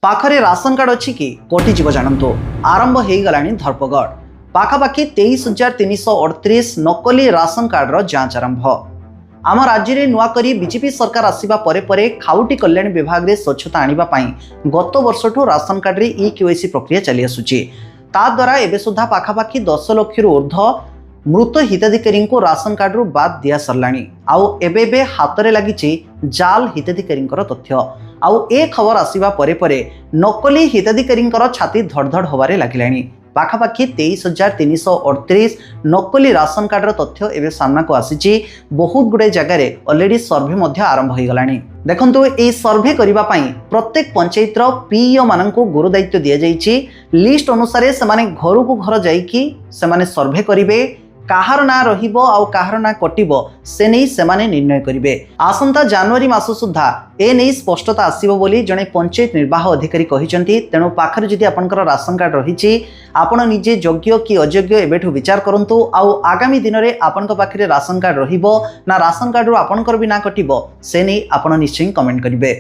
पाखरे ration card अच्छी कि कोटि जीव जानतु आरंभ हो गलानी धरपगड़ पाखापाखि 23,338 नकली राशन कार्डर जांच आरंभ। आम राज्य में नुआकरी बीजेपी सरकार आसिबा परे परे खाउटी कल्याण विभाग में स्वच्छता आनिबा पई गत वर्षठू राशन कार्ड रे ई-केवाईसी प्रक्रिया चली आसुची। ता द्वारा एबे सुधा पाखापाखि 10 लाख रु ऊर्ध्व मृत हिताधिकारी को राशन कार्ड रु बाद दिया सरलाणी। आउ एबे हाथ में लगी जाल हिताधिकारी तथ्य। आउ ए खबर आसिबा परे परे नकली हिताधिकारी छाती धड़धड़ होबारे लागिलाणी। पाखापाखि 23,338 नकली राशन कार्डर तथ्य एवं सामना को आसी। बहुत गुड़े जगार ऑलरेडी सर्वे मध्य आरंभ हो गलानी। देखंतु ए सर्वे करिबा पई प्रत्येक पंचायतर पीईओ माननकु गुरु दायित्व दिया जाइछि। लिस्ट अनुसार से माने घर को घर जाइकी से माने सर्वे करिवे, काहार ना रहिबो आउ काहार ना कटिबो से नहीं से माने निर्णय करिवे। आसंता जनवरी मास सुद्धा ए नहीं स्पष्टता आसीबो बोली जने पंचायत निर्वाह अधिकारी कहिसंती। तेणु पाखरे जदि आपनकर राशन कार्ड रहिछि आपण निजे योग्य कि अयोग्य एबेठु विचार करंतु। आउ आगामी दिन रे आपनक पाखरे राशन कार्ड रहिबो ना राशन कार्ड रो आपनकर भी ना कटिबो से नहीं आपण निश्चय कमेंट करिवे।